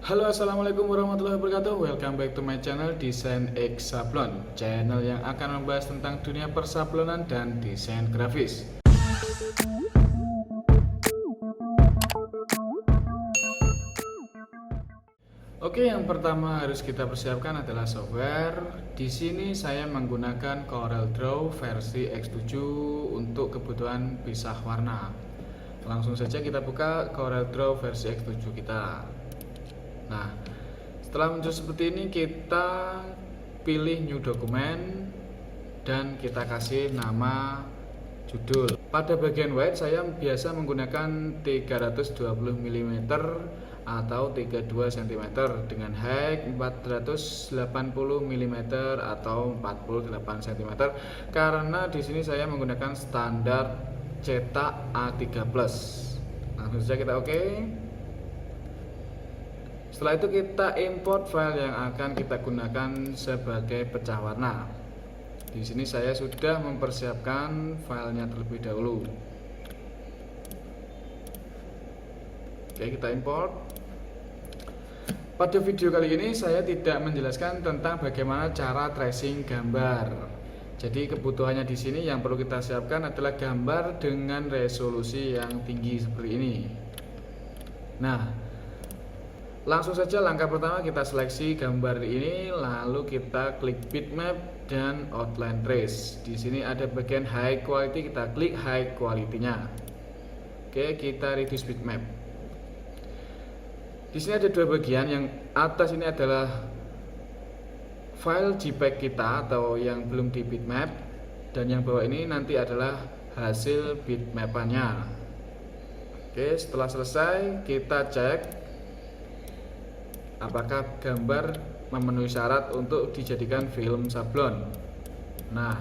Halo, assalamualaikum warahmatullahi wabarakatuh. Welcome back to my channel Desain X Sablon, channel yang akan membahas tentang dunia persablonan dan desain grafis. Oke, yang pertama harus kita persiapkan adalah software. Di sini saya menggunakan CorelDRAW versi X7 untuk kebutuhan pisah warna. Langsung saja kita buka CorelDRAW versi X7 kita. Nah, setelah muncul seperti ini, kita pilih new document dan kita kasih nama judul. Pada bagian white saya biasa menggunakan 320 mm atau 32 cm dengan height 480 mm atau 48 cm karena di sini saya menggunakan standar cetak A3+. Langsung saja kita oke. Setelah itu kita import file yang akan kita gunakan sebagai pecah warna. Di sini saya sudah mempersiapkan filenya terlebih dahulu. Oke, kita import. Pada video kali ini saya tidak menjelaskan tentang bagaimana cara tracing gambar. Jadi kebutuhannya di sini yang perlu kita siapkan adalah gambar dengan resolusi yang tinggi seperti ini. Nah, langsung saja langkah pertama kita seleksi gambar ini, lalu kita klik bitmap dan outline trace. Di sini ada bagian high quality, kita klik high quality-nya. Oke, kita reduce bitmap. Di sini ada dua bagian, yang atas ini adalah file JPEG kita atau yang belum di bitmap, dan yang bawah ini nanti adalah hasil bitmapannya. Oke, setelah selesai kita cek apakah gambar memenuhi syarat untuk dijadikan film sablon. Nah,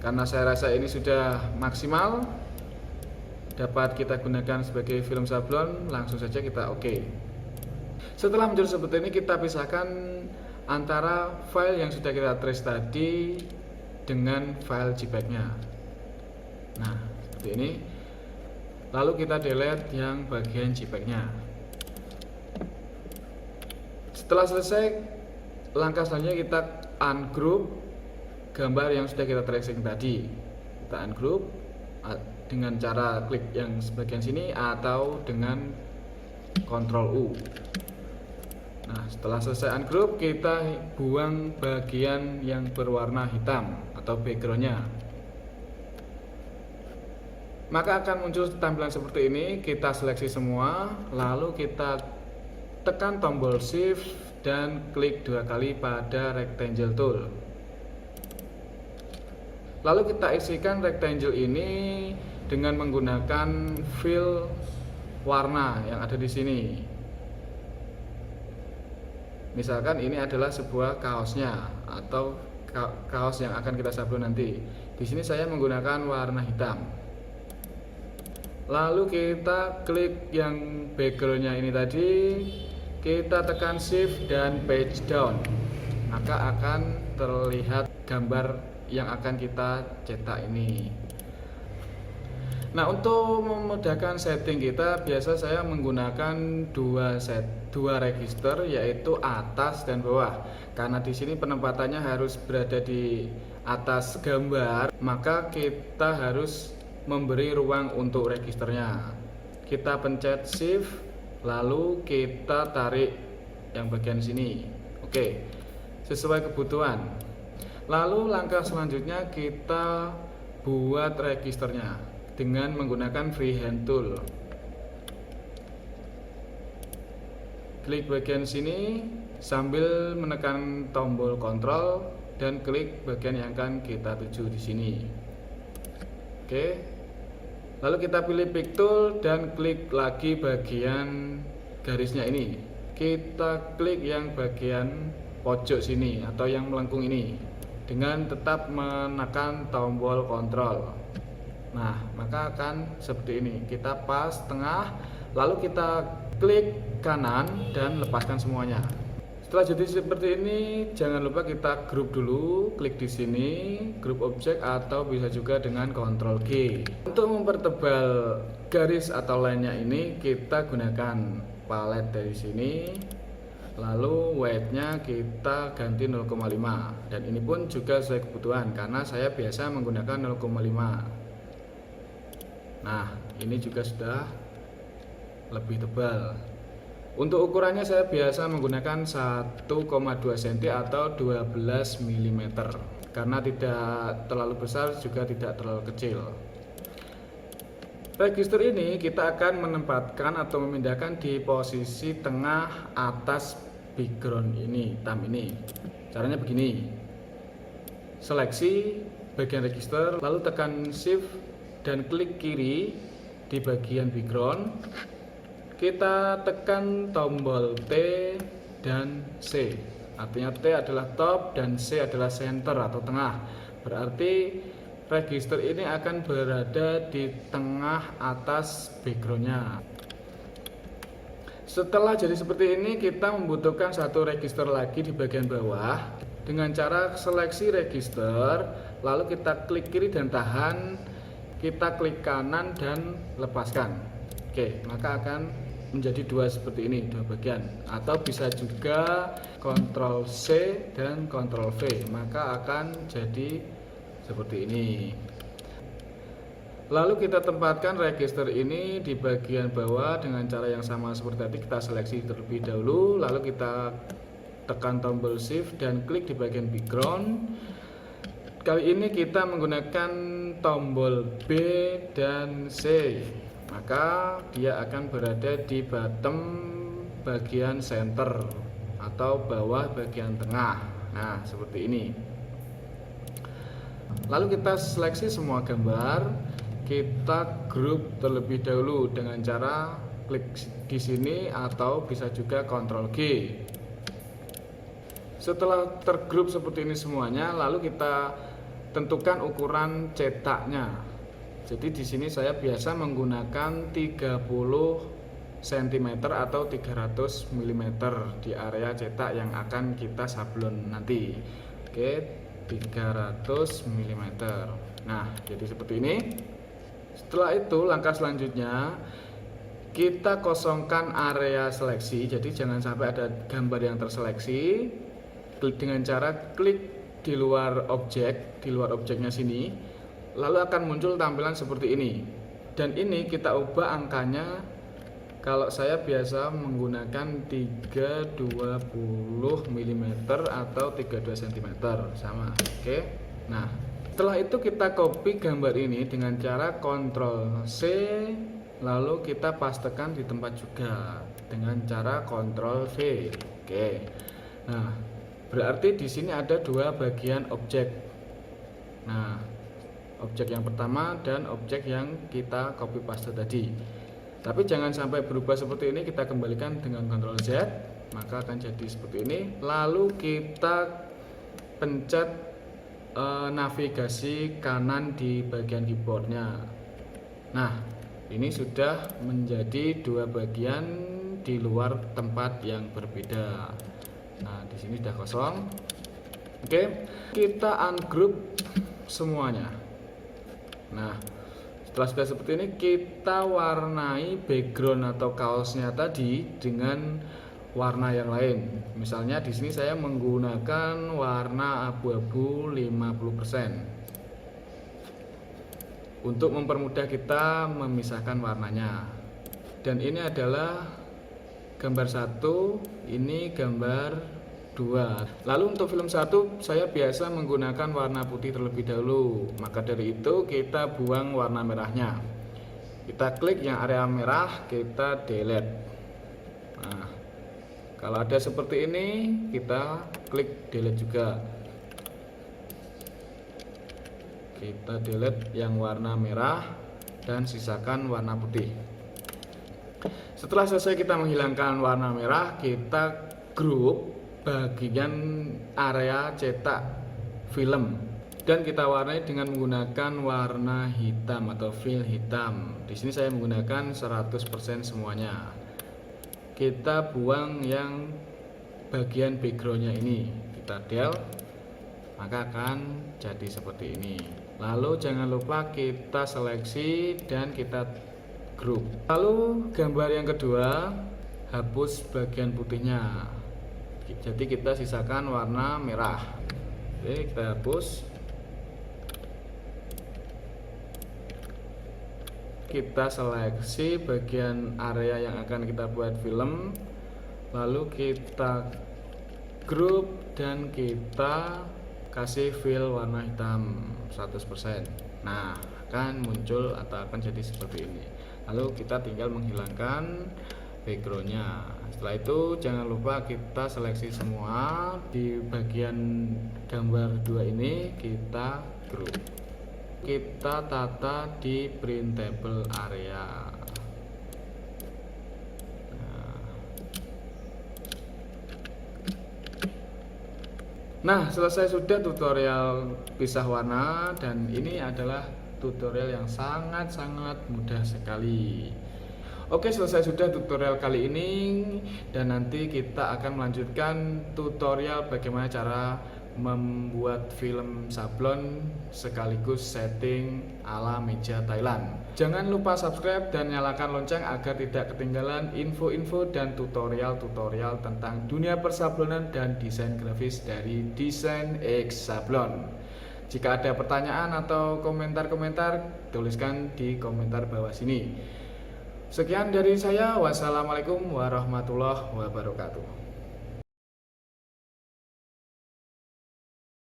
karena saya rasa ini sudah maksimal dapat kita gunakan sebagai film sablon, langsung saja kita oke. Setelah muncul seperti ini, kita pisahkan antara file yang sudah kita trace tadi dengan file JPEG-nya. Nah, seperti ini. Lalu kita delete yang bagian JPEG-nya. Setelah selesai, langkah selanjutnya kita ungroup gambar yang sudah kita tracing tadi. Kita ungroup dengan cara klik yang sebagian sini atau dengan Ctrl U. Nah, setelah selesai ungroup, kita buang bagian yang berwarna hitam atau backgroundnya. Maka akan muncul tampilan seperti ini. Kita seleksi semua, lalu kita tekan tombol shift dan klik dua kali pada rectangle tool. Lalu kita isikan rectangle ini dengan menggunakan fill warna yang ada di sini. Misalkan ini adalah sebuah kaosnya atau kaos yang akan kita sablon nanti. Di sini saya menggunakan warna hitam. Lalu kita klik yang backgroundnya ini tadi, kita tekan shift dan page down, maka akan terlihat gambar yang akan kita cetak ini. Nah, untuk memudahkan setting kita, biasa saya menggunakan dua register, yaitu atas dan bawah. Karena di sini penempatannya harus berada di atas gambar, maka kita harus memberi ruang untuk registernya. Kita pencet shift, lalu kita tarik yang bagian sini. Oke, sesuai kebutuhan. Lalu langkah selanjutnya kita buat registernya dengan menggunakan freehand tool. Klik bagian sini sambil menekan tombol Ctrl dan klik bagian yang akan kita tuju di sini. Oke. Lalu kita pilih pick tool dan klik lagi bagian garisnya ini. Kita klik yang bagian pojok sini atau yang melengkung ini dengan tetap menekan tombol Ctrl. Nah, maka akan seperti ini. Kita pas tengah, lalu kita klik kanan dan lepaskan semuanya. Setelah jadi seperti ini, jangan lupa kita grup dulu, klik di sini, grup objek atau bisa juga dengan Ctrl G. Untuk mempertebal garis atau line-nya ini, kita gunakan palet dari sini. Lalu weight-nya kita ganti 0,5 dan ini pun juga sesuai kebutuhan karena saya biasa menggunakan 0,5. Nah, ini juga sudah lebih tebal. Untuk ukurannya saya biasa menggunakan 1,2 cm atau 12 mm karena tidak terlalu besar juga tidak terlalu kecil. Register ini kita akan menempatkan atau memindahkan di posisi tengah atas background ini, hitam ini. Caranya begini. Seleksi bagian register, lalu tekan shift dan klik kiri di bagian background. Kita tekan tombol T dan C. Artinya T adalah top dan C adalah center atau tengah. Berarti register ini akan berada di tengah atas backgroundnya. Setelah jadi seperti ini, kita membutuhkan satu register lagi di bagian bawah. Dengan cara seleksi register, lalu kita klik kiri dan tahan, kita klik kanan dan lepaskan. Oke, maka akan menjadi dua seperti ini, dua bagian. Atau bisa juga Ctrl C dan Ctrl V, maka akan jadi seperti ini. Lalu kita tempatkan register ini di bagian bawah dengan cara yang sama seperti tadi. Kita seleksi terlebih dahulu, lalu kita tekan tombol shift dan klik di bagian background. Kali ini kita menggunakan tombol B dan C, maka dia akan berada di bottom bagian center atau bawah bagian tengah. Nah, seperti ini. Lalu kita seleksi semua gambar, kita grup terlebih dahulu dengan cara klik di sini atau bisa juga Ctrl G. Setelah tergrup seperti ini semuanya, lalu kita tentukan ukuran cetaknya. Jadi di sini saya biasa menggunakan 30 cm atau 300 mm di area cetak yang akan kita sablon nanti. Oke, 300 mm. Nah, jadi seperti ini. Setelah itu langkah selanjutnya kita kosongkan area seleksi. Jadi jangan sampai ada gambar yang terseleksi. Klik dengan cara klik di luar objek, di luar objeknya sini. Lalu akan muncul tampilan seperti ini. Dan ini kita ubah angkanya. Kalau saya biasa menggunakan 320 mm atau 32 cm sama. Oke. Nah, setelah itu kita copy gambar ini dengan cara Ctrl C, lalu kita pastekan di tempat juga dengan cara Ctrl V. Oke. Nah, berarti di sini ada dua bagian objek. Nah, objek yang pertama dan objek yang kita copy paste tadi. Tapi jangan sampai berubah seperti ini, kita kembalikan dengan Ctrl Z, maka akan jadi seperti ini. Lalu kita pencet navigasi kanan di bagian keyboardnya. Nah, ini sudah menjadi dua bagian di luar tempat yang berbeda. Nah, di sini sudah kosong. Oke, kita ungroup semuanya. Nah, setelah sudah seperti ini, kita warnai background atau kaosnya tadi dengan warna yang lain. Misalnya di sini saya menggunakan warna abu-abu 50% untuk mempermudah kita memisahkan warnanya. Dan ini adalah gambar 1, ini gambar 2. Lalu untuk film 1 saya biasa menggunakan warna putih terlebih dahulu. Maka dari itu kita buang warna merahnya. Kita klik yang area merah, kita delete. Nah, kalau ada seperti ini, kita klik delete juga. Kita delete yang warna merah dan sisakan warna putih. Setelah selesai kita menghilangkan warna merah, kita grup bagian area cetak film dan kita warnai dengan menggunakan warna hitam atau fill hitam. Di sini saya menggunakan 100% semuanya. Kita buang yang bagian backgroundnya ini kita del, maka akan jadi seperti ini. Lalu jangan lupa kita seleksi dan kita group. Lalu gambar yang kedua, hapus bagian putihnya, jadi kita sisakan warna merah. Oke, kita hapus. Kita seleksi bagian area yang akan kita buat film, lalu kita group dan kita kasih fill warna hitam 100%. Nah, akan muncul atau akan jadi seperti ini. Lalu kita tinggal menghilangkan backgroundnya. Setelah itu jangan lupa kita seleksi semua di bagian gambar 2 ini, kita group. Kita tata di printable area. Nah, selesai sudah tutorial pisah warna, dan ini adalah tutorial yang sangat-sangat mudah sekali. Oke, selesai sudah tutorial kali ini, dan nanti kita akan melanjutkan tutorial bagaimana cara membuat film sablon sekaligus setting ala meja Thailand. Jangan lupa subscribe dan nyalakan lonceng agar tidak ketinggalan info-info dan tutorial-tutorial tentang dunia persablonan dan desain grafis dari Desain X Sablon. Jika ada pertanyaan atau komentar-komentar, tuliskan di komentar bawah sini. Sekian dari saya, wassalamualaikum warahmatullahi wabarakatuh.